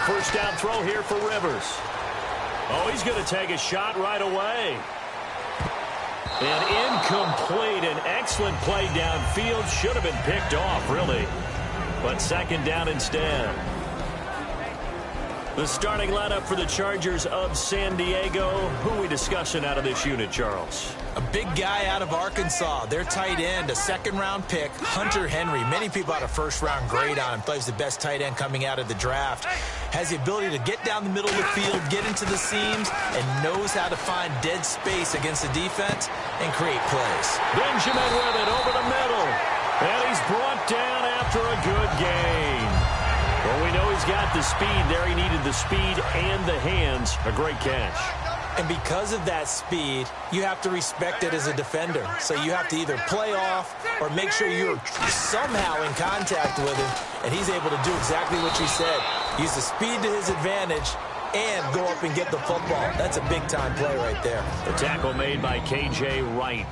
first down throw here for Rivers. Oh, he's going to take a shot right away. And incomplete. An excellent play downfield. Should have been picked off, really. But second down instead. The starting lineup for the Chargers of San Diego. Who are we discussing out of this unit, Charles? A big guy out of Arkansas. Their tight end, a second-round pick, Hunter Henry. Many people had a first-round grade on him. Thought he was the best tight end coming out of the draft. Has the ability to get down the middle of the field, get into the seams, and knows how to find dead space against the defense and create plays. Benjamin with it over the middle. And he's brought down after a good gain. Well, we know he's got the speed there. He needed the speed and the hands. A great catch. And because of that speed, you have to respect it as a defender. So you have to either play off or make sure you're somehow in contact with him, and he's able to do exactly what you said. Use the speed to his advantage and go up and get the football. That's a big-time play right there. The tackle made by K.J. Wright.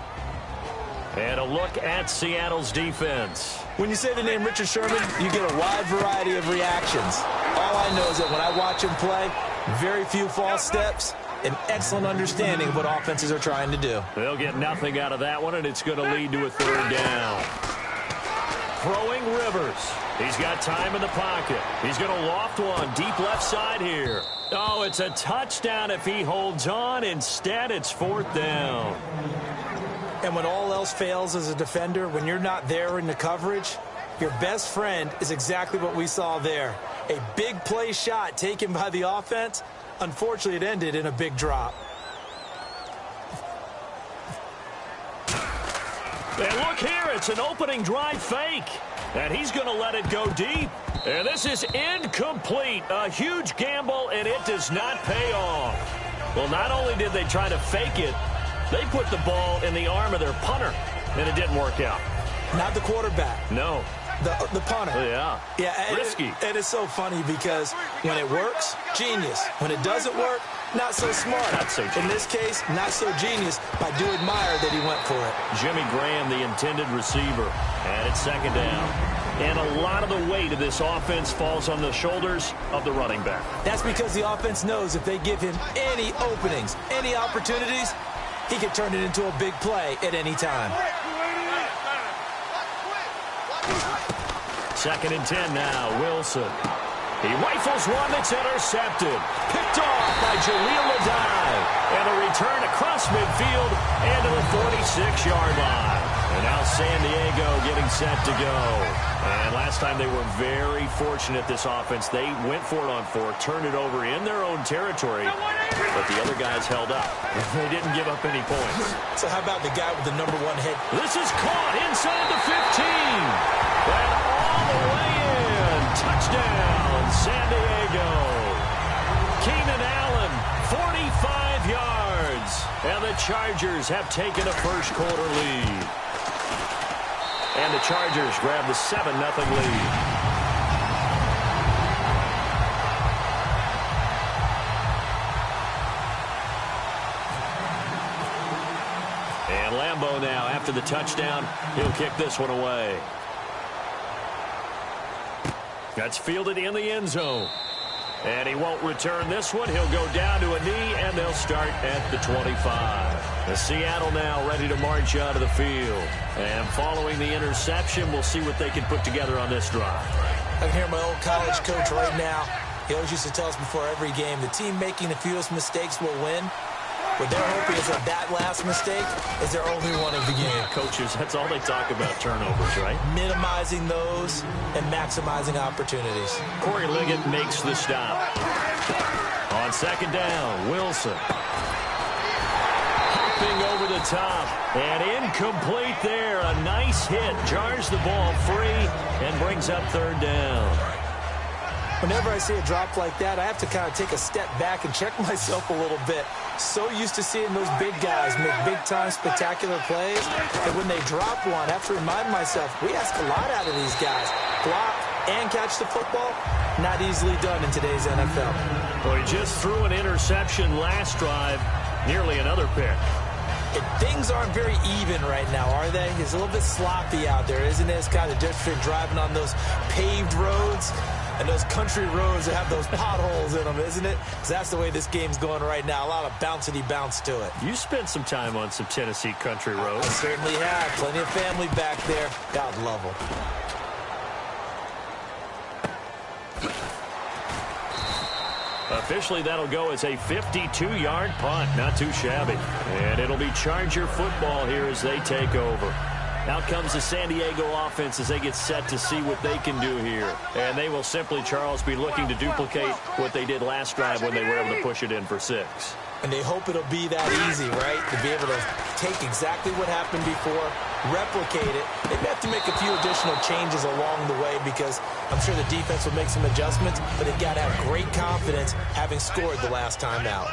And a look at Seattle's defense. When you say the name Richard Sherman, you get a wide variety of reactions. All I know is that when I watch him play, very few false steps, an excellent understanding of what offenses are trying to do. They'll get nothing out of that one, and it's going to lead to a third down. Throwing Rivers. He's got time in the pocket. He's going to loft one deep left side here. Oh, it's a touchdown if he holds on. Instead, it's fourth down. And when all else fails as a defender, when you're not there in the coverage, your best friend is exactly what we saw there. A big play shot taken by the offense. Unfortunately, it ended in a big drop. And look here, it's an opening drive fake. And he's going to let it go deep. And this is incomplete. A huge gamble, and it does not pay off. Well, not only did they try to fake it, they put the ball in the arm of their punter, and it didn't work out. Not the quarterback. No. The punter. Yeah. Yeah. Risky. And it's so funny because when it works, genius. When it doesn't work, not so smart. Not so genius. In this case, not so genius. I do admire that he went for it. Jimmy Graham, the intended receiver. And it's second down. And a lot of the weight of this offense falls on the shoulders of the running back. That's because the offense knows if they give him any openings, any opportunities, he can turn it into a big play at any time. Second and 10 now, Wilson. He rifles one that's intercepted. Picked off by Jaleel Adai. And a return across midfield and to the 46-yard line. And now San Diego getting set to go. And last time they were very fortunate, this offense. They went for it on fourth, turned it over in their own territory, but the other guys held up. They didn't give up any points. So how about the guy with the #1 head? This is caught inside the 15. And all the way in. Touchdown, San Diego. Keenan Allen, 45 yards. And the Chargers have taken a first-quarter lead. And the Chargers grab the 7-0 lead. And Lambeau now, after the touchdown, he'll kick this one away. That's fielded in the end zone. And he won't return this one. He'll go down to a knee, and they'll start at the 25. The Seattle now ready to march out of the field. And following the interception, we'll see what they can put together on this drive. I can hear my old college coach right now. He always used to tell us before every game, the team making the fewest mistakes will win. What they're hoping is that last mistake is their only one of the game. Coaches, that's all they talk about, turnovers, right? Minimizing those and maximizing opportunities. Corey Liggett makes the stop. On second down, Wilson. Hopping over the top. And incomplete there. A nice hit. Jars the ball free and brings up third down. Whenever I see a drop like that, I have to kind of take a step back and check myself a little bit. So used to seeing those big guys make big-time spectacular plays. And when they drop one, I have to remind myself, we ask a lot out of these guys. Block and catch the football, not easily done in today's NFL. Well, he just threw an interception last drive, nearly another pick. And things aren't very even right now, are they? It's a little bit sloppy out there, isn't it? It's kind of different driving on those paved roads. And those country roads that have those potholes in them, isn't it? 'Cause that's the way this game's going right now. A lot of bouncy bounce to it. You spent some time on some Tennessee country roads. I certainly have. Plenty of family back there. God love them. Officially, that'll go as a 52-yard punt. Not too shabby. And it'll be Charger football here as they take over. Out comes the San Diego offense as they get set to see what they can do here. And they will simply, Charles, be looking to duplicate what they did last drive when they were able to push it in for 6. And they hope it'll be that easy, right? To be able to take exactly what happened before, replicate it. They may have to make a few additional changes along the way because I'm sure the defense will make some adjustments, but they've got to have great confidence having scored the last time out.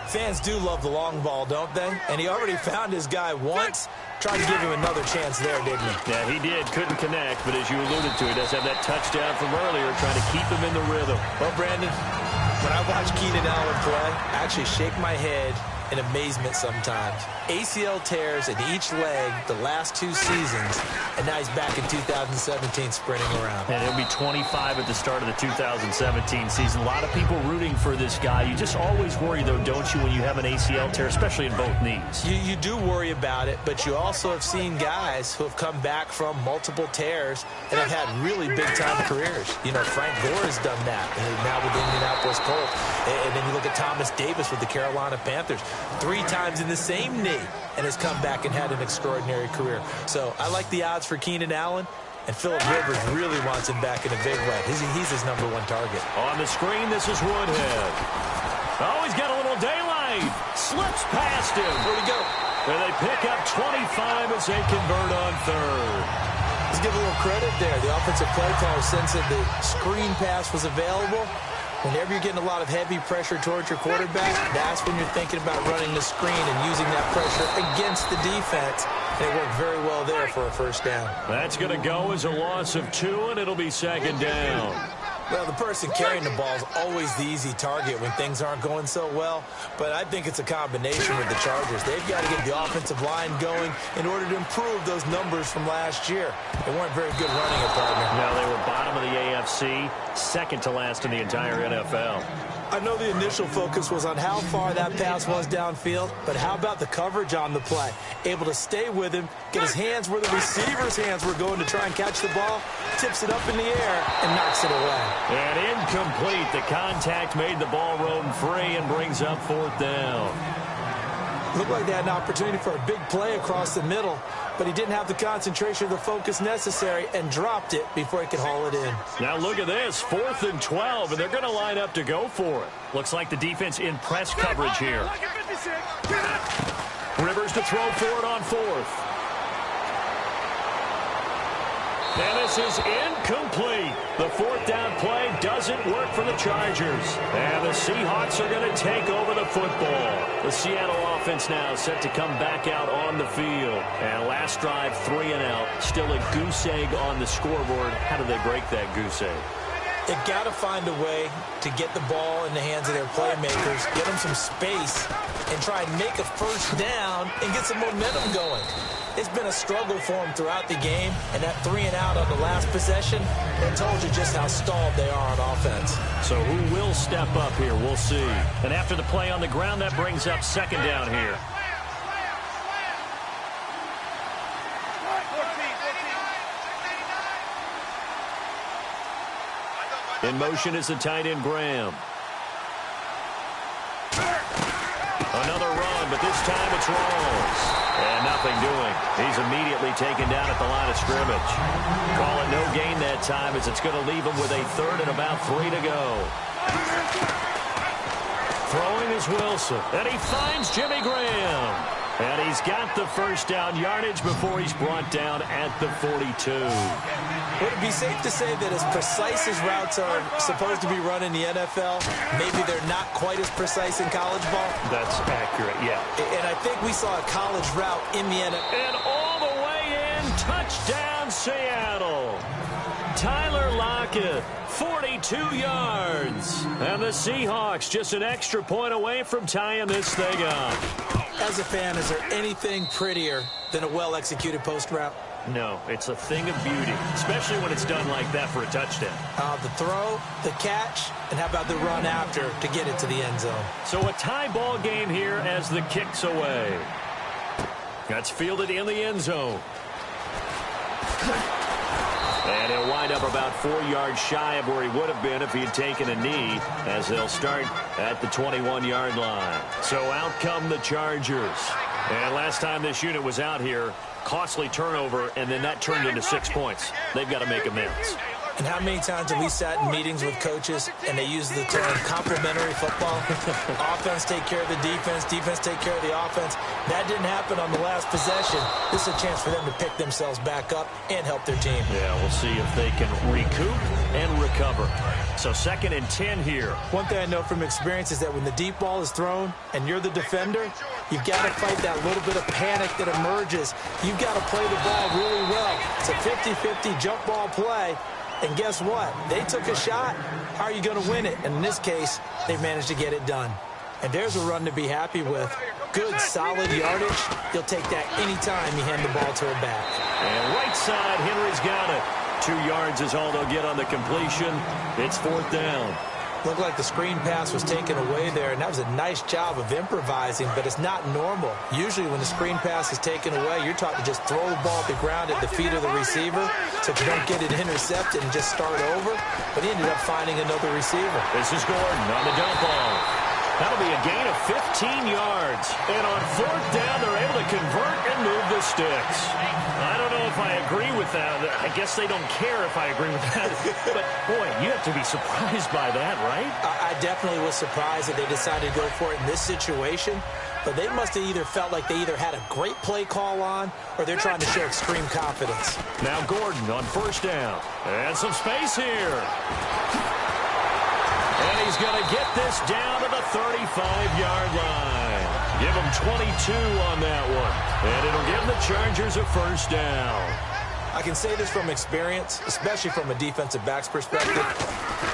Fans do love the long ball, don't they? And he already found his guy once. Tried to give him another chance there, didn't he? Yeah, he did. Couldn't connect, but as you alluded to, he does have that touchdown from earlier, trying to keep him in the rhythm. Well, Brandon, when I watch Keenan Allen play, I actually shake my head in amazement sometimes. ACL tears in each leg the last 2 seasons, and now he's back in 2017 sprinting around. And he'll be 25 at the start of the 2017 season. A lot of people rooting for this guy. You just always worry, though, don't you, when you have an ACL tear, especially in both knees? You do worry about it, but you also have seen guys who have come back from multiple tears and have had really big-time careers. You know, Frank Gore has done that, now with the Indianapolis Colts. And then you look at Thomas Davis with the Carolina Panthers. 3 times in the same knee and has come back and had an extraordinary career. So I like the odds for Keenan Allen, and Phillip Rivers really wants him back in a big way. He's his #1 target. On the screen, this is Woodhead. Oh, he's got a little daylight. Slips past him. Where'd he go? And they pick up 25 as they convert on 3rd. Let's give a little credit there. The offensive play caller sensed that the screen pass was available. Whenever you're getting a lot of heavy pressure towards your quarterback, that's when you're thinking about running the screen and using that pressure against the defense. And it worked very well there for a first down. That's going to go as a loss of 2, and it'll be 2nd down. Well, the person carrying the ball is always the easy target when things aren't going so well. But I think it's a combination with the Chargers. They've got to get the offensive line going in order to improve those numbers from last year. They weren't very good running it, partner. No, they were bottom of the AFC, 2nd to last in the entire NFL. I know the initial focus was on how far that pass was downfield, but how about the coverage on the play? Able to stay with him, get his hands where the receiver's hands were going to try and catch the ball, tips it up in the air, and knocks it away. And incomplete. The contact made the ball roam free and brings up 4th down. Looked like they had an opportunity for a big play across the middle, but he didn't have the concentration or the focus necessary and dropped it before he could haul it in. Now look at this, 4th and 12, and they're going to line up to go for it. Looks like the defense in press coverage here. Rivers to throw for it on 4th. And this is incomplete. The 4th down play doesn't work for the Chargers. And the Seahawks are going to take over the football. The Seattle offense now set to come back out on the field. And last drive, 3 and out. Still a goose egg on the scoreboard. How do they break that goose egg? They've got to find a way to get the ball in the hands of their playmakers, get them some space, and try and make a first down and get some momentum going. It's been a struggle for them throughout the game, and that 3 and out on the last possession, that told you just how stalled they are on offense. So who will step up here? We'll see. And after the play on the ground, that brings up 2nd down here. In motion is the tight end, Graham. Another run, but this time it's Rawls. And nothing doing. He's immediately taken down at the line of scrimmage. Call it no gain that time as it's going to leave him with a 3rd and about 3 to go. Throwing is Wilson. And he finds Jimmy Graham. And he's got the first down yardage before he's brought down at the 42. Would it be safe to say that as precise as routes are supposed to be run in the NFL, maybe they're not quite as precise in college ball? That's accurate, yeah. And I think we saw a college route in the NFL. And all the way in, touchdown Seattle. Tyler Lockett, 42 yards. And the Seahawks just an extra point away from tying this thing up. As a fan, is there anything prettier than a well-executed post route? No, it's a thing of beauty, especially when it's done like that for a touchdown. The throw, the catch, and how about the run after to get it to the end zone? So a tie ball game here as the kick's away. That's fielded in the end zone. And he'll wind up about 4 yards shy of where he would have been if he had taken a knee, as they'll start at the 21-yard line. So out come the Chargers. And last time this unit was out here, costly turnover, and then that turned into 6 points. They've got to make amends. And how many times have we sat in meetings with coaches and they use the term complementary football? Offense take care of the defense, defense take care of the offense. That didn't happen on the last possession. This is a chance for them to pick themselves back up and help their team. Yeah, we'll see if they can recoup and recover. So 2nd and 10 here. One thing I know from experience is that when the deep ball is thrown and you're the defender, you've got to fight that little bit of panic that emerges. You've got to play the ball really well. It's a 50-50 jump ball play. And guess what? They took a shot. How are you going to win it? And in this case, they managed to get it done. And there's a run to be happy with. Good, solid yardage. You'll take that anytime you hand the ball to a back. And right side, Henry's got it. 2 yards is all they'll get on the completion. It's 4th down. Looked like the screen pass was taken away there, and that was a nice job of improvising, but it's not normal. Usually when the screen pass is taken away, you're taught to just throw the ball at the ground at the feet of the receiver so that you don't get it intercepted and just start over, but he ended up finding another receiver. This is Gordon on the dump ball. That'll be a gain of 15 yards. And on 4th down, they're able to convert and move the sticks. I don't know if I agree with that. I guess they don't care if I agree with that. But, boy, you have to be surprised by that, right? I definitely was surprised that they decided to go for it in this situation. But they must have either felt like they either had a great play call on or they're trying to show extreme confidence. Now Gordon on 1st down. And some space here. And he's going to get this down to the 35-yard line. Give him 22 on that one. And it'll give the Chargers a 1st down. I can say this from experience, especially from a defensive back's perspective.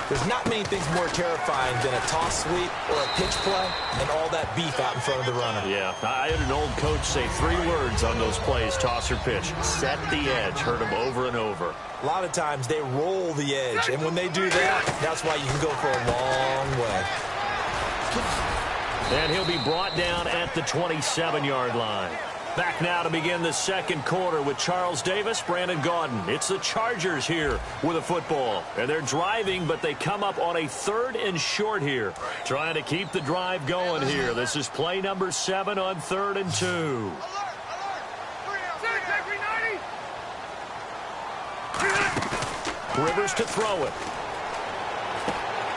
There's not many things more terrifying than a toss sweep or a pitch play and all that beef out in front of the runner. Yeah, I had an old coach say 3 words on those plays, toss or pitch. Set the edge. Heard him over and over. A lot of times they roll the edge, and when they do that, that's why you can go for a long way. And he'll be brought down at the 27-yard line. Back now to begin the 2nd quarter with Charles Davis, Brandon Gaudin. It's the Chargers here with a football. And they're driving, but they come up on a 3rd and short here. Trying to keep the drive going here. This is play number 7 on 3rd and 2. Rivers to throw it.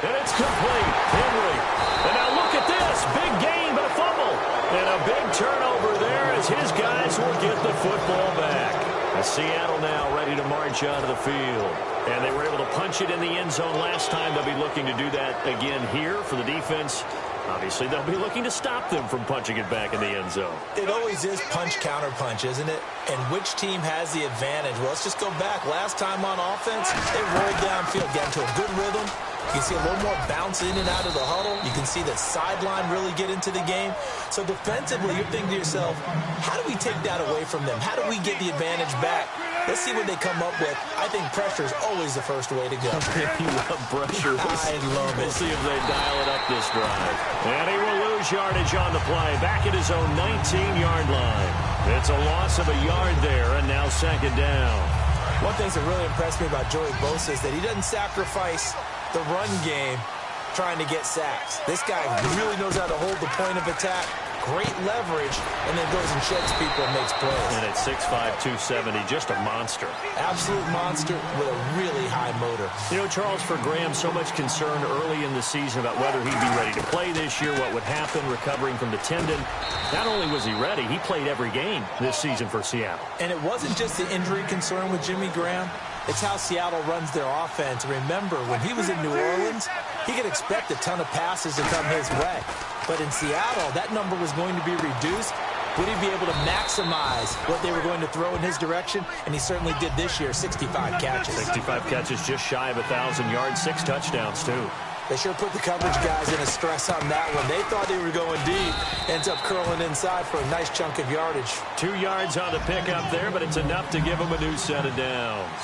And it's complete. Henry. And now look at this. Big gain, but a fumble. And a big turnover there as his guys will get the football back. As Seattle now ready to march out of the field. And they were able to punch it in the end zone last time. They'll be looking to do that again here for the defense. Obviously, they'll be looking to stop them from punching it back in the end zone. It always is punch, counter punch, isn't it? And which team has the advantage? Well, let's just go back. Last time on offense, they rolled downfield, got into a good rhythm. You can see a little more bounce in and out of the huddle. You can see the sideline really get into the game. So defensively, you're thinking to yourself, how do we take that away from them? How do we get the advantage back? Let's see what they come up with. I think pressure is always the first way to go. You love pressure. I love it. We'll see if they dial it up this drive. And he will lose yardage on the play. Back at his own 19-yard line. It's a loss of a yard there, and now 2nd down. One thing that really impressed me about Joey Bosa is that he doesn't sacrifice the run game trying to get sacks. This guy really knows how to hold the point of attack, great leverage, and then goes and sheds people and makes plays. And at 6'5", 270, just a monster. Absolute monster with a really high motor. You know, Charles, for Graham, so much concern early in the season about whether he'd be ready to play this year, what would happen recovering from the tendon. Not only was he ready, he played every game this season for Seattle. And it wasn't just the injury concern with Jimmy Graham. It's how Seattle runs their offense. Remember, when he was in New Orleans, he could expect a ton of passes to come his way. But in Seattle, that number was going to be reduced. Would he be able to maximize what they were going to throw in his direction? And he certainly did this year, 65 catches. 65 catches, just shy of 1,000 yards, 6 touchdowns, too. They sure put the coverage guys in a stress on that one. They thought they were going deep. Ends up curling inside for a nice chunk of yardage. 2 yards on the pickup there, but it's enough to give them a new set of downs.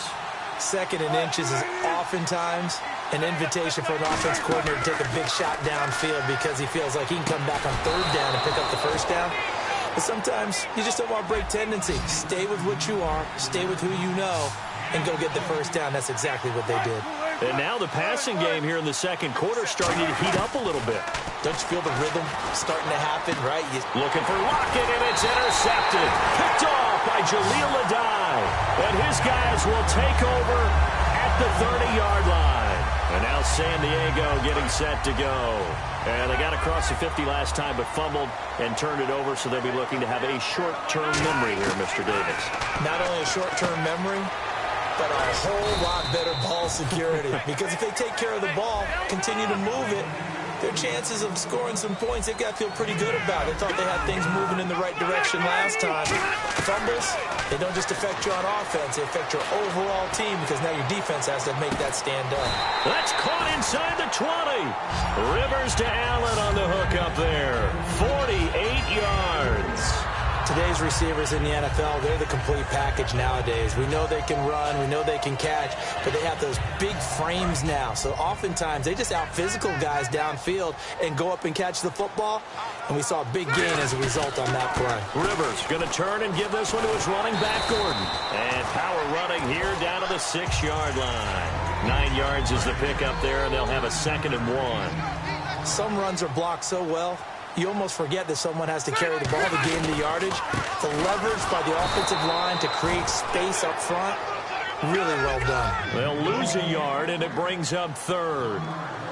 2nd and inches is oftentimes an invitation for an offense coordinator to take a big shot downfield because he feels like he can come back on 3rd down and pick up the 1st down. But sometimes you just don't want to break tendency. Stay with what you are, stay with who you know, and go get the 1st down. That's exactly what they did. And now the passing game here in the 2nd quarter starting to heat up a little bit. Don't you feel the rhythm starting to happen, right? Looking for Lockett, and it's intercepted. Picked off by Jaleel Adai. And his guys will take over at the 30-yard line. And now San Diego getting set to go. And they got across the 50 last time, but fumbled and turned it over, so they'll be looking to have a short-term memory here, Mr. Davis. Not only a short-term memory, but a whole lot better ball security. Because if they take care of the ball, continue to move it, their chances of scoring some points, they've got to feel pretty good about it. They thought they had things moving in the right direction last time. Fumbles, they don't just affect you on offense, they affect your overall team because now your defense has to make that stand up. That's caught inside the 20. Rivers to Allen on the hook up there. 48 yards. Today's receivers in the NFL, they're the complete package nowadays. We know they can run, we know they can catch, but they have those big frames now. So oftentimes they just out-physical guys downfield and go up and catch the football. And we saw a big gain as a result on that play. Rivers going to turn and give this one to his running back, Gordon. And power running here down to the 6-yard line. 9 yards is the pickup there, and they'll have a 2nd and 1. Some runs are blocked so well, you almost forget that someone has to carry the ball to gain the yardage. The leverage by the offensive line to create space up front, really well done. They'll lose a yard, and it brings up 3rd.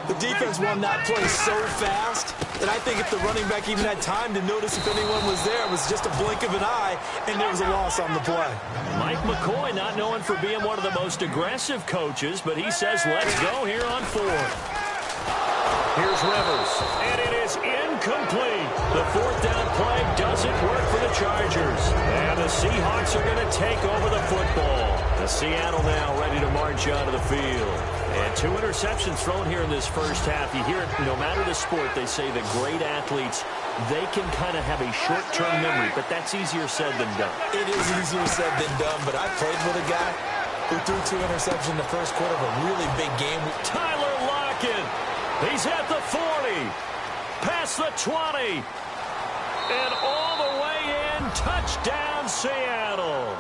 The defense won that play so fast that I think if the running back even had time to notice if anyone was there, it was just a blink of an eye, and there was a loss on the play. Mike McCoy not known for being one of the most aggressive coaches, but he says let's go here on 4th. Here's Rivers, and it is incomplete. The 4th down play doesn't work for the Chargers. And the Seahawks are going to take over the football. The Seattle now ready to march out of the field. And 2 interceptions thrown here in this first half. You hear it, no matter the sport, they say that great athletes, they can kind of have a short-term memory, but that's easier said than done. It is easier said than done, but I played with a guy who threw 2 interceptions in the first quarter of a really big game. Tyler Lockett. He's at the 40, past the 20, and all the way in, touchdown Seattle.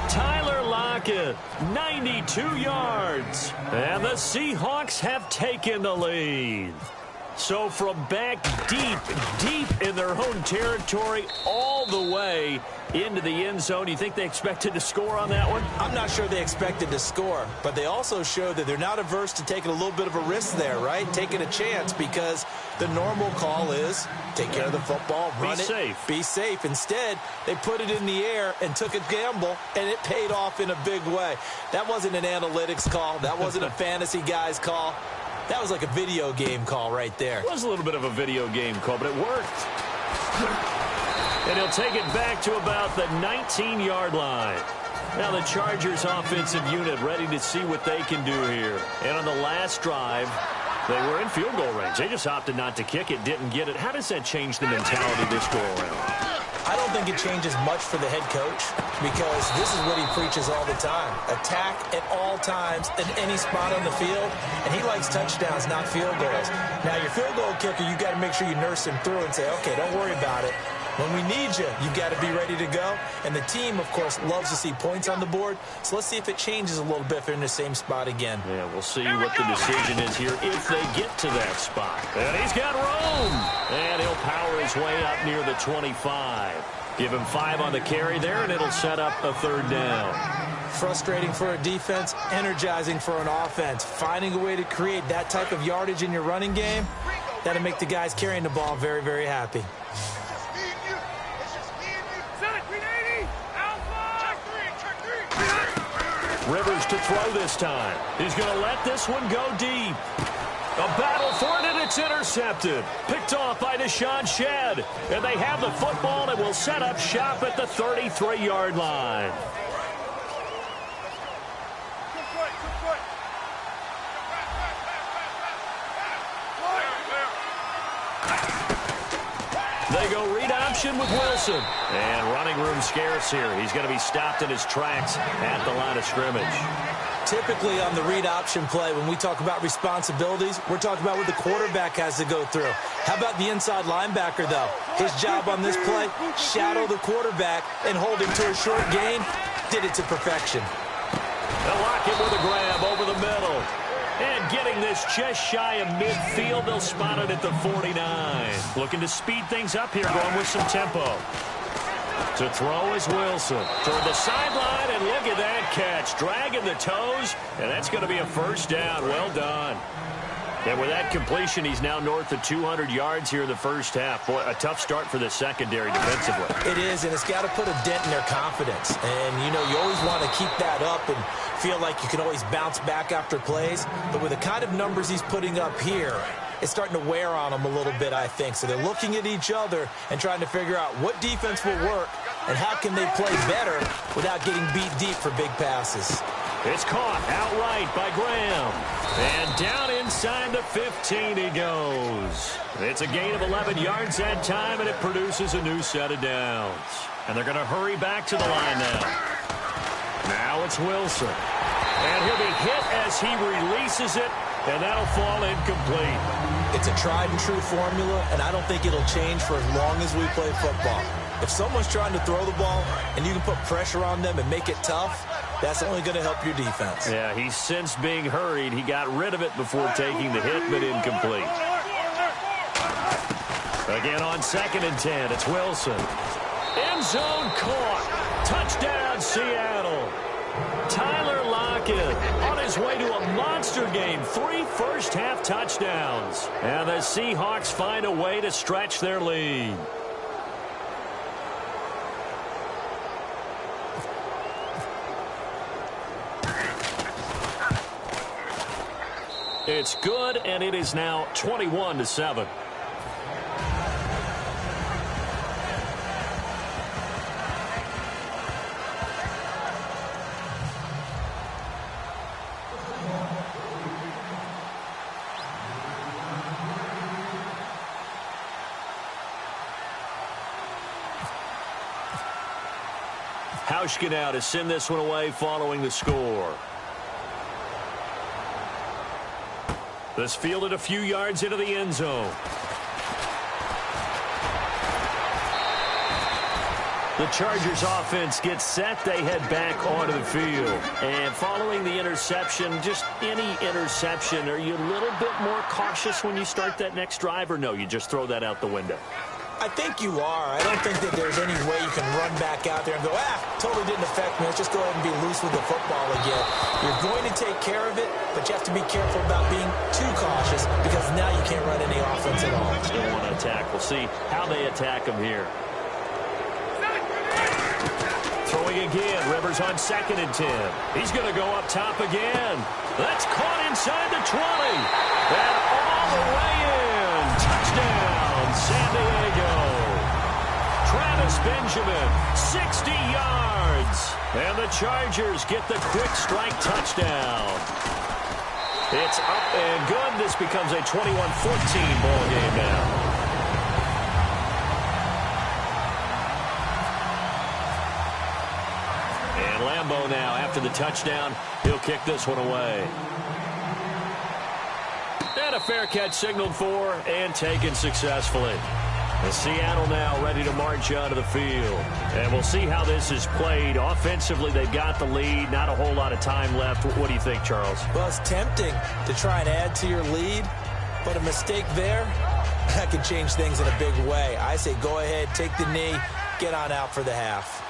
Tyler Lockett, 92 yards, and the Seahawks have taken the lead. So from back deep in their own territory, all the way into the end zone, you think they expected to score on that one? I'm not sure they expected to score, but they also showed that they're not averse to taking a little bit of a risk there, right? Taking a chance, because the normal call is take care of the football, run it, be safe. Instead, they put it in the air and took a gamble, and it paid off in a big way. That wasn't an analytics call. That wasn't a fantasy guy's call. That was like a video game call right there. It was a little bit of a video game call, but it worked. And he'll take it back to about the 19-yard line. Now the Chargers offensive unit ready to see what they can do here. And on the last drive, they were in field goal range. They just opted not to kick it, didn't get it. How does that change the mentality this go-around? I don't think it changes much for the head coach, because this is what he preaches all the time. Attack at all times in any spot on the field, and he likes touchdowns, not field goals. Now, your field goal kicker, you got to make sure you nurse him through and say, okay, don't worry about it. When we need you, you got to be ready to go. And the team, of course, loves to see points on the board. So let's see if it changes a little bit if they're in the same spot again. Yeah, we'll see what the decision is here if they get to that spot. And he's got room. And he'll power his way up near the 25. Give him 5 on the carry there, and it'll set up a 3rd down. Frustrating for a defense, energizing for an offense. Finding a way to create that type of yardage in your running game, that'll make the guys carrying the ball very, very happy. Rivers to throw this time. He's going to let this one go deep. A battle for it, and it's intercepted. Picked off by Deshaun Shedd. And they have the football and will set up shop at the 33-yard line. go read option with Wilson. And running room scarce here. He's going to be stopped in his tracks at the line of scrimmage. Typically on the read option play, when we talk about responsibilities, we're talking about what the quarterback has to go through. How about the inside linebacker, though? His job on this play, shadow the quarterback and hold him to a short gain. Did it to perfection. They'll lock it with a grab over the middle. And getting this just shy of midfield, they'll spot it at the 49. Looking to speed things up here, going with some tempo. To throw is Wilson. Toward the sideline, and look at that catch. Dragging the toes, and that's going to be a first down. Well done. And with that completion, he's now north of 200 yards here in the first half. Boy, a tough start for the secondary defensively. It is, and it's got to put a dent in their confidence. And, you know, you always want to keep that up and feel like you can always bounce back after plays. But with the kind of numbers he's putting up here, it's starting to wear on them a little bit, I think. So they're looking at each other and trying to figure out what defense will work and how can they play better without getting beat deep for big passes. It's caught outright by Graham. And down inside the 15 he goes. It's a gain of 11 yards that time, and it produces a new set of downs. And they're going to hurry back to the line now. Now it's Wilson. And he'll be hit as he releases it, and that'll fall incomplete. It's a tried-and-true formula, and I don't think it'll change for as long as we play football. If someone's trying to throw the ball and you can put pressure on them and make it tough, that's only going to help your defense. Yeah, he's since being hurried. He got rid of it before taking the hit, but incomplete. Again on 2nd and 10, it's Wilson. End zone caught. Touchdown, Seattle. Tyler Lockett on his way to a monster game. 3 first-half touchdowns. And the Seahawks find a way to stretch their lead. It's good, and it is now 21-7. Hauschka now to send this one away following the score. This fielded a few yards into the end zone. The Chargers offense gets set. They head back onto the field. And following the interception, just any interception, are you a little bit more cautious when you start that next drive, or no, you just throw that out the window? I think you are. I don't think that there's any way you can run back out there and go, totally didn't affect me. Let's just go ahead and be loose with the football again. You're going to take care of it, but you have to be careful about being too cautious because now you can't run any offense at all. They want to attack. We'll see how they attack them here. Throwing again. Rivers on 2nd and 10. He's going to go up top again. That's caught inside the 20. And all the way in. Touchdown, San Diego. Travis Benjamin, 60 yards. And the Chargers get the quick strike touchdown. It's up and good. This becomes a 21-14 ball game now. And Lambeau now, after the touchdown, he'll kick this one away. And a fair catch signaled for and taken successfully. And Seattle now ready to march onto the field. And we'll see how this is played. Offensively, they've got the lead. Not a whole lot of time left. What do you think, Charles? Well, it's tempting to try and add to your lead, but a mistake there, that can change things in a big way. I say go ahead, take the knee, get on out for the half.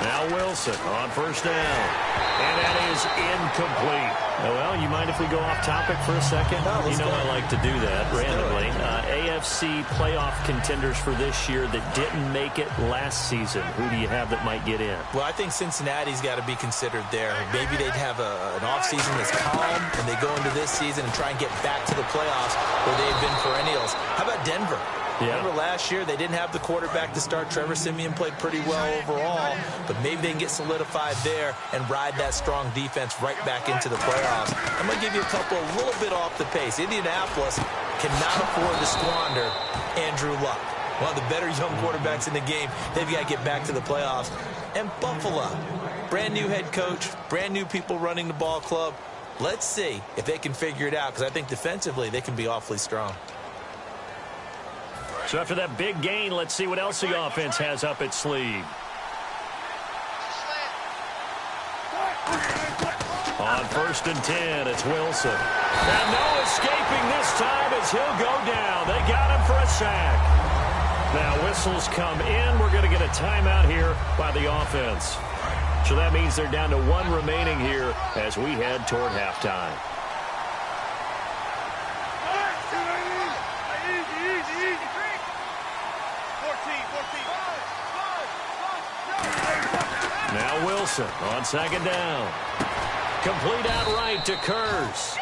Now Wilson on 1st down. And that is incomplete. Well, you mind if we go off topic for a second? No, you know I like to do that randomly. AFC playoff contenders for this year that didn't make it last season. Who do you have that might get in? Well, I think Cincinnati's got to be considered there. Maybe they'd have an offseason that's calm, and they go into this season and try and get back to the playoffs where they've been perennials. How about Denver? Yeah. Remember last year they didn't have the quarterback to start. Trevor Siemian played pretty well overall, but maybe they can get solidified there and ride that strong defense right back into the playoffs. I'm going to give you a couple a little bit off the pace. Indianapolis cannot afford to squander Andrew Luck, one of the better young quarterbacks in the game. They've got to get back to the playoffs. And Buffalo, brand new head coach, brand new people running the ball club. Let's see if they can figure it out, because I think defensively they can be awfully strong. So after that big gain, let's see what else the offense has up its sleeve. On 1st and 10, it's Wilson. And no escaping this time as he'll go down. They got him for a sack. Now whistles come in. We're going to get a timeout here by the offense. So that means they're down to 1 remaining here as we head toward halftime. Now Wilson on 2nd down. Complete outright to Kurz.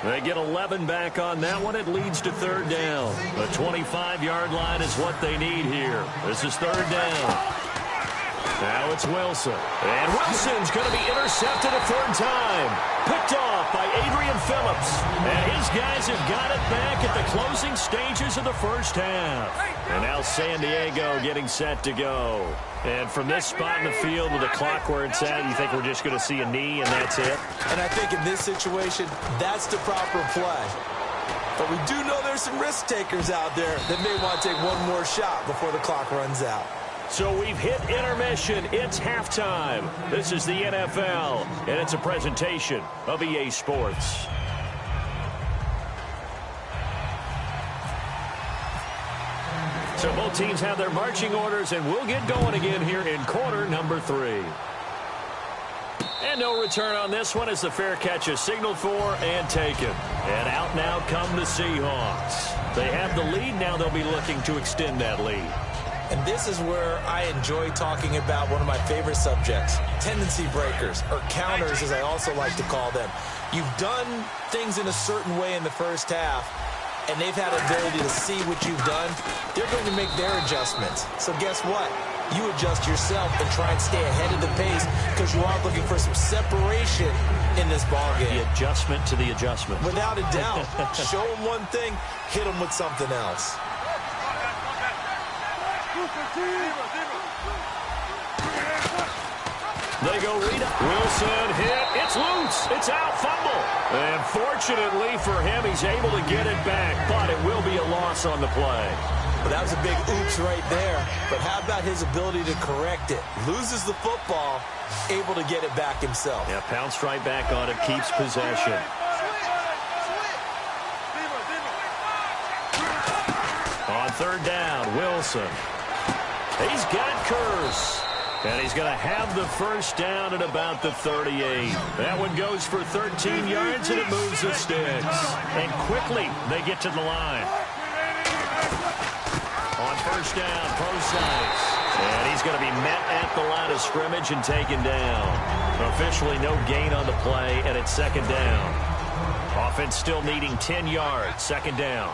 They get 11 back on that one. It leads to 3rd down. The 25-yard line is what they need here. This is 3rd down. Now it's Wilson. And Wilson's going to be intercepted a 3rd time. Picked off by Adrian Phillips. And his guys have got it back at the closing stages of the 1st half. And now San Diego getting set to go. And from this spot in the field with the clock where it's at, you think we're just going to see a knee and that's it? And I think in this situation, that's the proper play. But we do know there's some risk takers out there that may want to take one more shot before the clock runs out. So we've hit intermission. It's halftime. This is the NFL, and it's a presentation of EA Sports. So both teams have their marching orders, and we'll get going again here in quarter number 3. And no return on this one as the fair catch is signaled for and taken. And out now come the Seahawks. They have the lead. Now they'll be looking to extend that lead. And this is where I enjoy talking about one of my favorite subjects, tendency breakers, or counters as I also like to call them. You've done things in a certain way in the first half, and they've had the ability to see what you've done. They're going to make their adjustments. So guess what? You adjust yourself and try and stay ahead of the pace because you are looking for some separation in this ballgame. The adjustment to the adjustment. Without a doubt. Show them one thing, hit them with something else. They go read up. Wilson hit. It's loose. It's out. Fumble. And fortunately for him, he's able to get it back, but it will be a loss on the play. Well, that was a big oops right there. But how about his ability to correct it? Loses the football, able to get it back himself. Yeah, pounced right back on it, keeps possession. On 3rd down, Wilson. He's got Kurz. And he's going to have the 1st down at about the 38. That one goes for 13 yards, and it moves the sticks. And quickly, they get to the line. On 1st down, Prosise. And he's going to be met at the line of scrimmage and taken down. Officially no gain on the play, and it's 2nd down. Offense still needing 10 yards. 2nd down.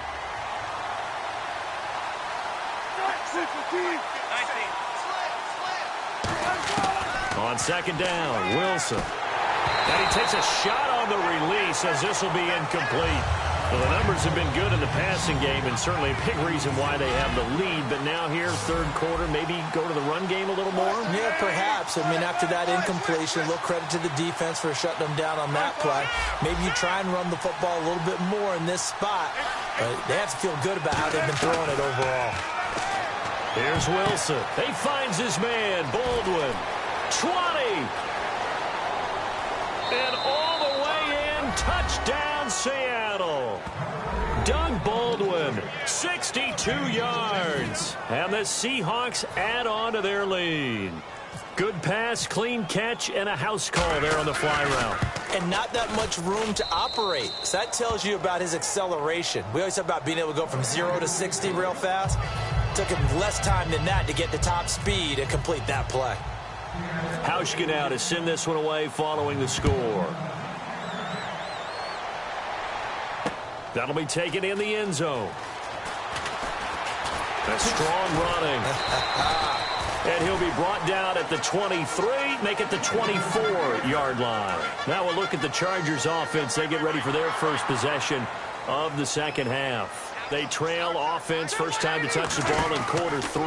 On 2nd down, Wilson. And he takes a shot on the release as this will be incomplete. Well, the numbers have been good in the passing game and certainly a big reason why they have the lead. But now here, 3rd quarter, maybe go to the run game a little more? Yeah, perhaps. I mean, after that incompletion, a little credit to the defense for shutting them down on that play. Maybe you try and run the football a little bit more in this spot. But they have to feel good about how they've been throwing it overall. Here's Wilson. He finds his man, Baldwin. 20. And all the way in, touchdown Seattle. Doug Baldwin, 62 yards. And the Seahawks add on to their lead. Good pass, clean catch, and a house call there on the fly route. And not that much room to operate. So that tells you about his acceleration. We always talk about being able to go from 0 to 60 real fast. Took him less time than that to get the top speed and complete that play. Hauschka now to send this one away following the score. That'll be taken in the end zone. A strong running. And he'll be brought down at the 23, make it the 24-yard line. Now we'll look at the Chargers offense. They get ready for their first possession of the second half. They trail offense, first time to touch the ball in quarter 3,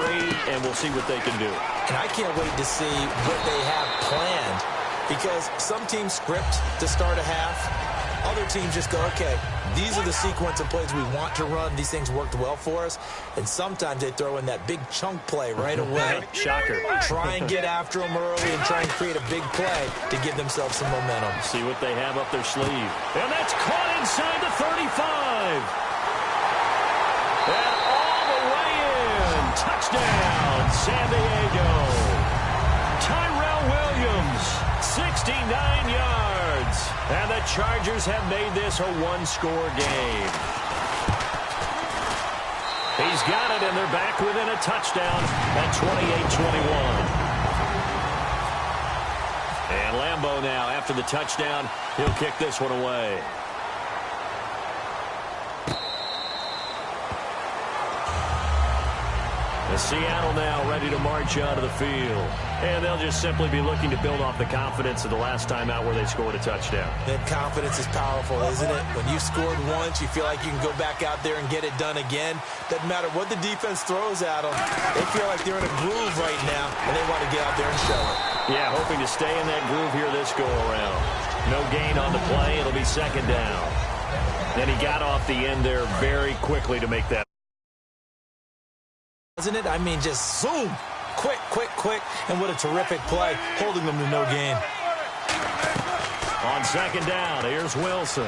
and we'll see what they can do. And I can't wait to see what they have planned, because some teams script to start a half. Other teams just go, okay, these are the sequence of plays we want to run. These things worked well for us. And sometimes they throw in that big chunk play right away. Shocker. Try and get after them early and try and create a big play to give themselves some momentum. See what they have up their sleeve. And that's caught inside the 35. And all the way in. Touchdown, San Diego. Tyrell Williams, 69 yards. And the Chargers have made this a one-score game. He's got it, and they're back within a touchdown at 28-21. And Lambeau now, after the touchdown, he'll kick this one away. Seattle now ready to march out of the field. And they'll just simply be looking to build off the confidence of the last time out where they scored a touchdown. That confidence is powerful, isn't it? When you scored once, you feel like you can go back out there and get it done again. Doesn't matter what the defense throws at them. They feel like they're in a groove right now, and they want to get out there and show it. Yeah, hoping to stay in that groove here this go-around. No gain on the play. It'll be second down. Then he got off the end there very quickly to make that. Isn't it? I mean, just zoom. Quick, quick, quick. And what a terrific play, holding them to no gain. On second down, here's Wilson.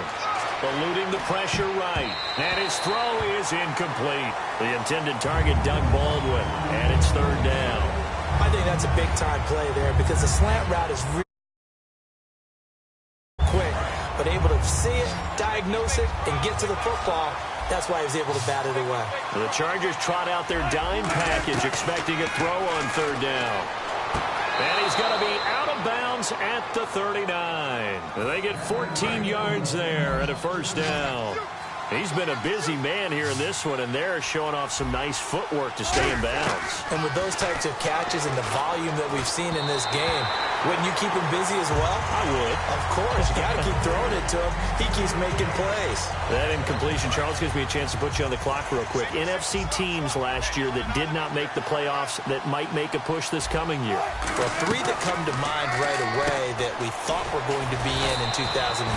Eluding the pressure right. And his throw is incomplete. The intended target, Doug Baldwin. And it's third down. I think that's a big-time play there because the slant route is really quick, but able to see it, diagnose it, and get to the football. That's why he was able to bat it away. The Chargers trot out their dime package, expecting a throw on third down. And he's going to be out of bounds at the 39. They get 14 yards there at a first down. He's been a busy man here in this one, and they're showing off some nice footwork to stay in bounds. And with those types of catches and the volume that we've seen in this game, wouldn't you keep him busy as well? I would. Of course. You got to keep throwing it to him. He keeps making plays. That incompletion, Charles, gives me a chance to put you on the clock real quick. NFC teams last year that did not make the playoffs that might make a push this coming year. Well, 3 that come to mind right away that we thought were going to be in 2016.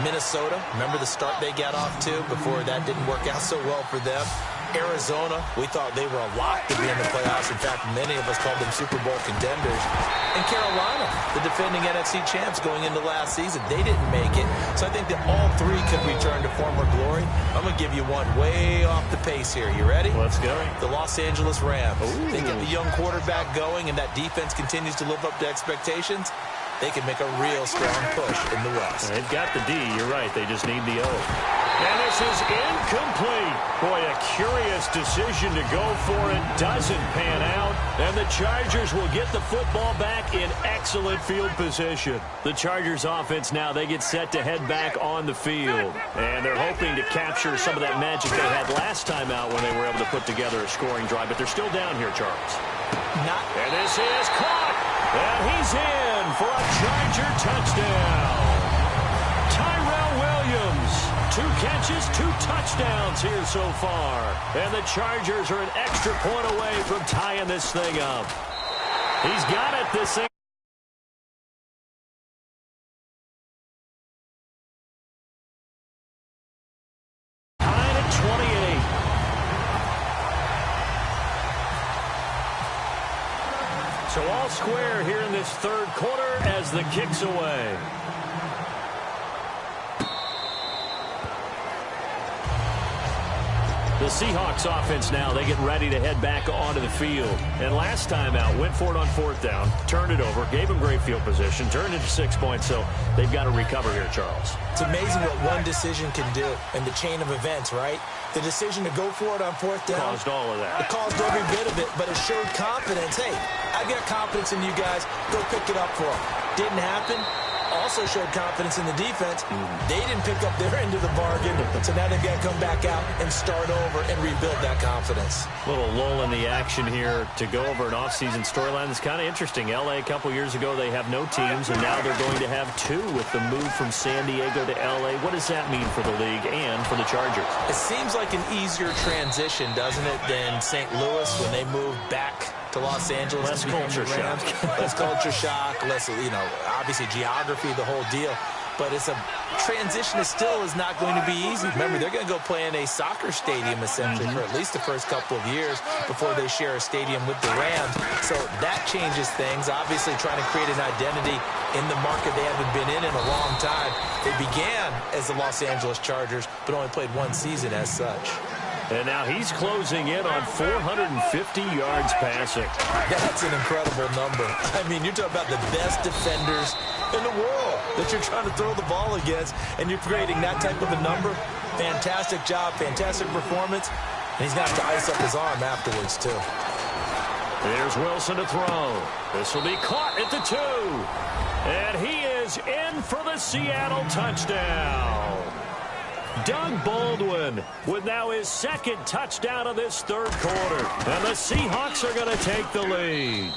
Minnesota, remember the start they got off to before that didn't work out so well for them. Arizona, we thought they were a lock to be in the playoffs. In fact, many of us called them Super Bowl contenders. And Carolina, the defending NFC champs going into last season, they didn't make it. So I think that all 3 could return to former glory. I'm going to give you one way off the pace here. You ready? Let's go. The Los Angeles Rams. Ooh. They get the young quarterback going, and that defense continues to live up to expectations. They can make a real strong push in the West. They've got the D. You're right. They just need the O. And this is incomplete. Boy, a curious decision to go for it. Doesn't pan out. And the Chargers will get the football back in excellent field position. The Chargers offense now, they get set to head back on the field. And they're hoping to capture some of that magic they had last time out when they were able to put together a scoring drive. But they're still down here, Charles. And this is caught. And he's in for a Charger touchdown. Tyrell Williams, 2 catches, 2 touchdowns here so far. And the Chargers are an extra point away from tying this thing up. He's got it, this thing. Tied at 28. So all square here in this third quarter as the kick's away. The Seahawks offense now, they get ready to head back onto the field. And last time out, went for it on fourth down, turned it over, gave them great field position, turned it to 6 points, so they've got to recover here, Charles. It's amazing what one decision can do in the chain of events, right? The decision to go for it on fourth down. Caused all of that. It caused every bit of it, but it showed confidence. Hey, I've got confidence in you guys. Go pick it up for them. Didn't happen. also showed confidence in the defense. They didn't pick up their end of the bargain, so now they've got to come back out and start over and rebuild that confidence. Little lull in the action here to go over an offseason storyline that's kind of interesting. L.A. a couple years ago, they have no teams, and now they're going to have two with the move from San Diego to L.A. What does that mean for the league and for the Chargers? It seems like an easier transition, doesn't it, than St. Louis when they moved back to Los Angeles. Less culture shock. Less culture shock, less, obviously geography, the whole deal. But it's a transition that still is not going to be easy. Remember, they're going to go play in a soccer stadium, essentially, for at least the first couple of years before they share a stadium with the Rams. So that changes things. Obviously, trying to create an identity in the market they haven't been in a long time. They began as the Los Angeles Chargers, but only played one season as such. And now he's closing in on 450 yards passing. That's an incredible number. I mean, you're talking about the best defenders in the world that you're trying to throw the ball against, and you're creating that type of a number. Fantastic job, fantastic performance, and he's going to have to ice up his arm afterwards, too. There's Wilson to throw. This will be caught at the 2. And he is in for the Seattle touchdown. Doug Baldwin with now his second touchdown of this third quarter. And the Seahawks are going to take the lead.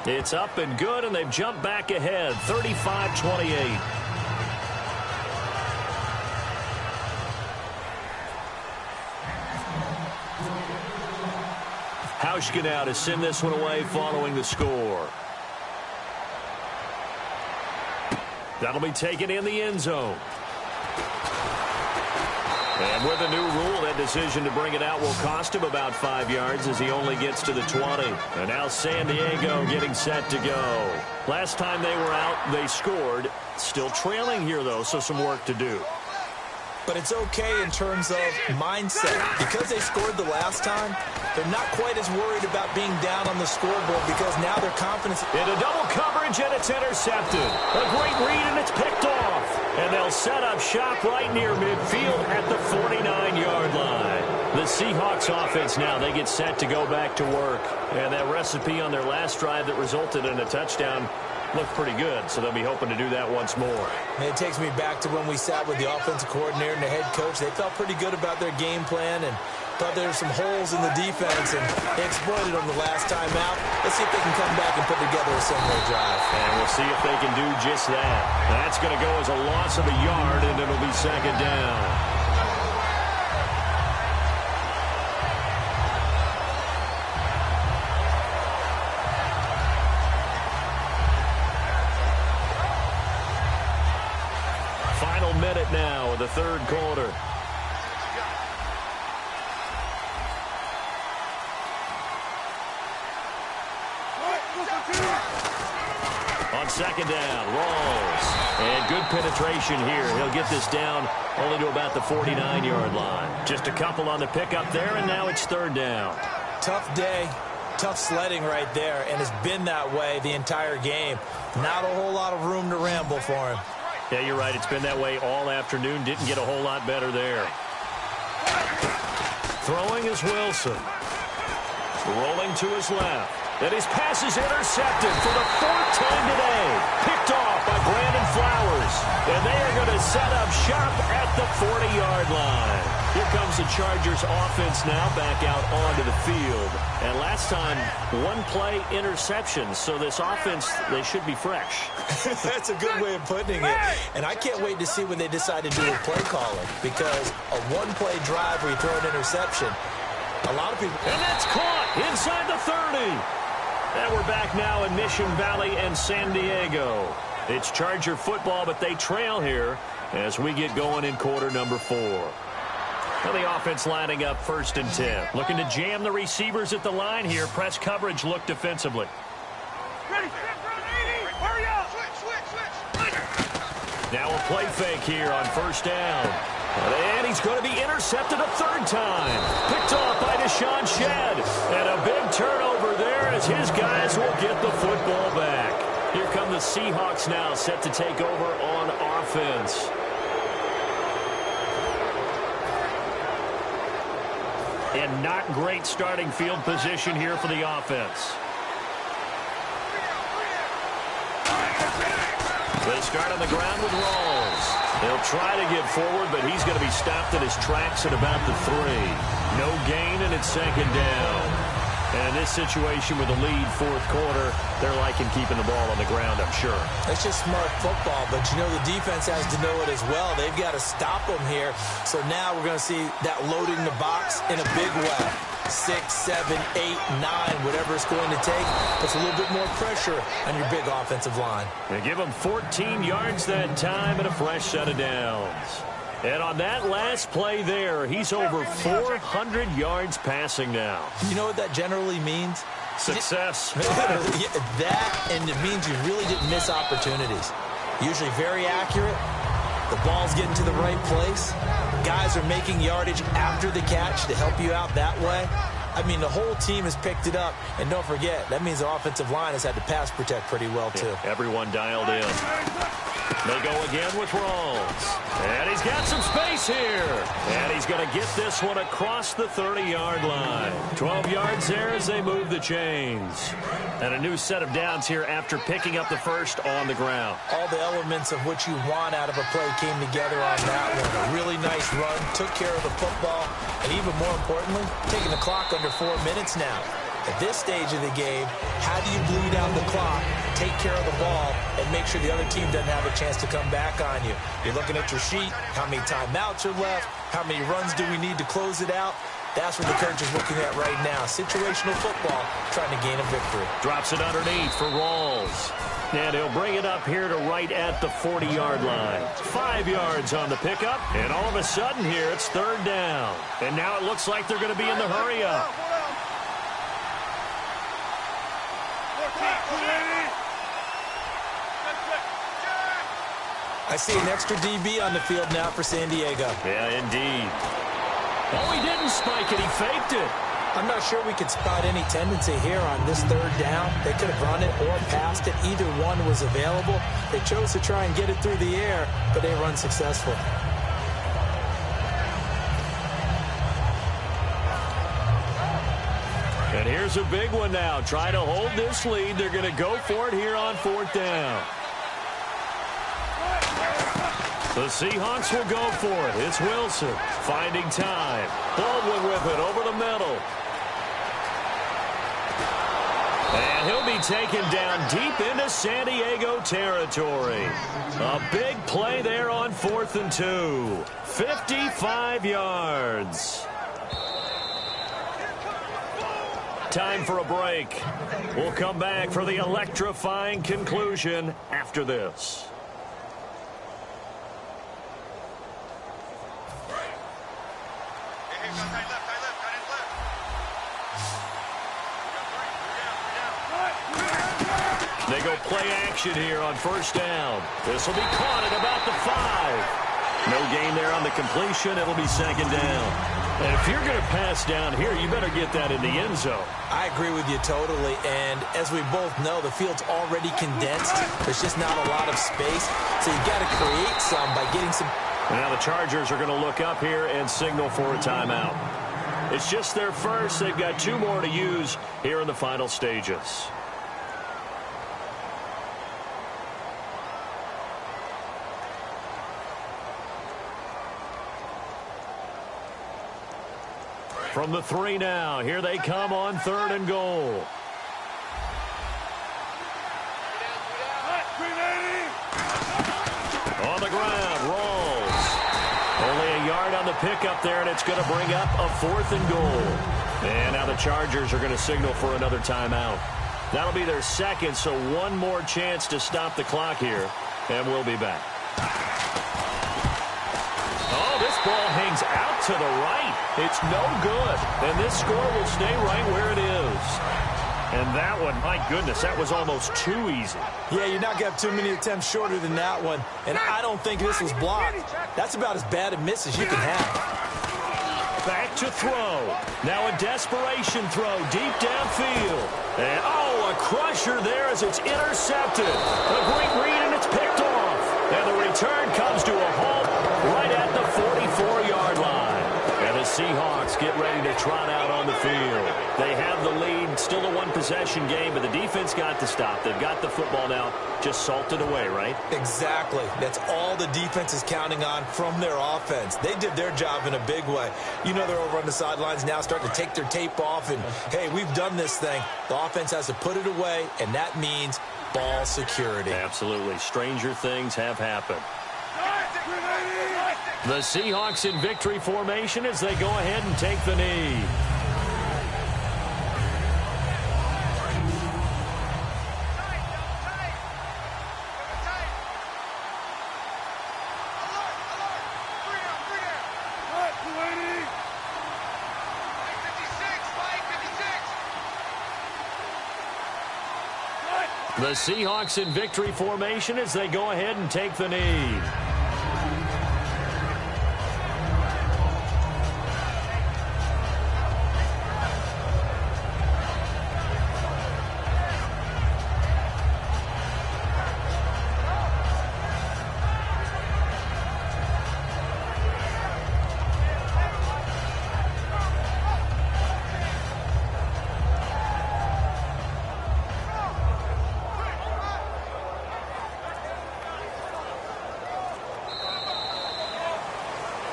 It's up and good, and they've jumped back ahead, 35-28. Hauschka now to send this one away following the score. That'll be taken in the end zone. And with a new rule, that decision to bring it out will cost him about 5 yards as he only gets to the 20. And now San Diego getting set to go. Last time they were out, they scored. Still trailing here, though, so some work to do. But it's okay in terms of mindset. Because they scored the last time, they're not quite as worried about being down on the scoreboard because now their confidence... Into double coverage, and it's intercepted. A great read, and it's picked off. And they'll set up shop right near midfield at the 49-yard line. The Seahawks offense now, they get set to go back to work. And that recipe on their last drive that resulted in a touchdown looked pretty good, so they'll be hoping to do that once more. And it takes me back to when we sat with the offensive coordinator and the head coach. They felt pretty good about their game plan and thought there were some holes in the defense, and they exploited them the last time out. Let's see if they can come back and put together a similar drive. And we'll see if they can do just that. That's going to go as a loss of a yard, and it'll be second down. Final minute now of the third quarter. On second down, Rawls. And good penetration here. He'll get this down only to about the 49-yard line. Just a couple on the pickup there, and now it's third down. Tough day, tough sledding right there, and it's been that way the entire game. Not a whole lot of room to ramble for him. Yeah, you're right. It's been that way all afternoon. Didn't get a whole lot better there. Throwing is Wilson. Rolling to his left. And his pass is intercepted for the fourth time today. Picked off by Brandon Flowers. And they are going to set up shop at the 40-yard line. Here comes the Chargers offense now back out onto the field. And last time, one play interception. So this offense, they should be fresh. That's a good way of putting it. And I can't wait to see when they decide to do a play calling. Because a one-play drive where you throw an interception, a lot of people... And that's caught inside the 30. And we're back now in Mission Valley and San Diego. It's Charger football, but they trail here as we get going in quarter number 4. Well, the offense lining up first and 10. Looking to jam the receivers at the line here. Press coverage look defensively. Ready, hurry up! Switch. Now a play fake here on first down. And he's going to be intercepted a third time. Picked off by Deshaun Shedd. And a big turnover there as his guys will get the football back. Here come the Seahawks now set to take over on offense. And not great starting field position here for the offense. They start on the ground with Rawls. They'll try to get forward, but he's going to be stopped in his tracks at about the 3. No gain, and it's second down. And in this situation with the lead fourth quarter, they're liking keeping the ball on the ground, I'm sure. That's just smart football, but you know the defense has to know it as well. They've got to stop them here. So now we're going to see that loading the box in a big way. 6, 7, 8, 9, whatever it's going to take. Puts a little bit more pressure on your big offensive line. They give them 14 yards that time and a fresh set of downs. And on that last play there, he's over 400 yards passing now. You know what that generally means? Success. That, and it means you really didn't miss opportunities. Usually very accurate. The ball's getting to the right place. Guys are making yardage after the catch to help you out that way. I mean, the whole team has picked it up. And don't forget, that means the offensive line has had to pass protect pretty well, too. Yeah, everyone dialed in. They go again with Rawls. And he's got some space here. And he's going to get this one across the 30-yard line. 12 yards there as they move the chains. And a new set of downs here after picking up the first on the ground. All the elements of what you want out of a play came together on that one. A really nice run, took care of the football, and even more importantly, taking the clock under 4 minutes now. At this stage of the game, how do you bleed out the clock, take care of the ball, and make sure the other team doesn't have a chance to come back on you? You're looking at your sheet, how many timeouts are left, how many runs do we need to close it out? That's what the coach is looking at right now. Situational football, trying to gain a victory. Drops it underneath for Rawls. And he'll bring it up here to right at the 40-yard line. 5 yards on the pickup, and all of a sudden here it's third down. And now it looks like they're going to be in the hurry-up. I see an extra DB on the field now for San Diego. Yeah, indeed. Oh, he didn't spike it. He faked it. I'm not sure we could spot any tendency here on this third down. They could have run it or passed it. Either one was available. They chose to try and get it through the air, but they run successful. And here's a big one now. Try to hold this lead. They're going to go for it here on fourth down. The Seahawks will go for it. It's Wilson finding time. Baldwin with it over the middle. And he'll be taken down deep into San Diego territory. A big play there on 4th and 2. 55 yards. Time for a break. We'll come back for the electrifying conclusion after this. They go play action here on first down. This will be caught at about the 5. No gain there on the completion. It'll be second down. And if you're going to pass down here, you better get that in the end zone. I agree with you totally. And as we both know, the field's already condensed. There's just not a lot of space. So you've got to create some by getting some. Now the Chargers are going to look up here and signal for a timeout. It's just their first. They've got 2 more to use here in the final stages. From the 3 now, here they come on 3rd and goal. On the ground, Rawls. Only a yard on the pickup there, and it's going to bring up a 4th and goal. And now the Chargers are going to signal for another timeout. That'll be their second, so one more chance to stop the clock here, and we'll be back. Oh, this ball hangs out to the right. It's no good. And this score will stay right where it is. And that one, my goodness, that was almost too easy. Yeah, you're not going to have too many attempts shorter than that one. And I don't think this was blocked. That's about as bad a miss as you can have. Back to throw. Now a desperation throw deep downfield. And, oh, a crusher there as it's intercepted. A great read, and it's picked off. And the return comes to a halt right at the 44-yard line. And the Seahawks get ready to trot out on the field. They have the lead, still a one-possession game, but the defense got to stop. They've got the football now, just salted away, right? Exactly. That's all the defense is counting on from their offense. They did their job in a big way. You know they're over on the sidelines now starting to take their tape off, and, hey, we've done this thing. The offense has to put it away, and that means ball security. Absolutely. Stranger things have happened. The Seahawks in victory formation as they go ahead and take the knee. The Seahawks in victory formation as they go ahead and take the knee.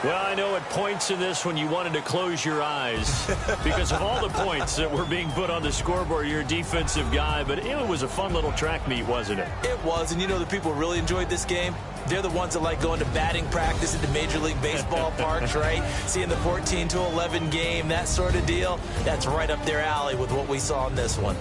Well, I know at points in this when you wanted to close your eyes because of all the points that were being put on the scoreboard, you're a defensive guy, but it was a fun little track meet, wasn't it? It was, and you know the people who really enjoyed this game? They're the ones that like going to batting practice at the Major League Baseball parks, right? Seeing the 14-11 game, that sort of deal. That's right up their alley with what we saw in this one.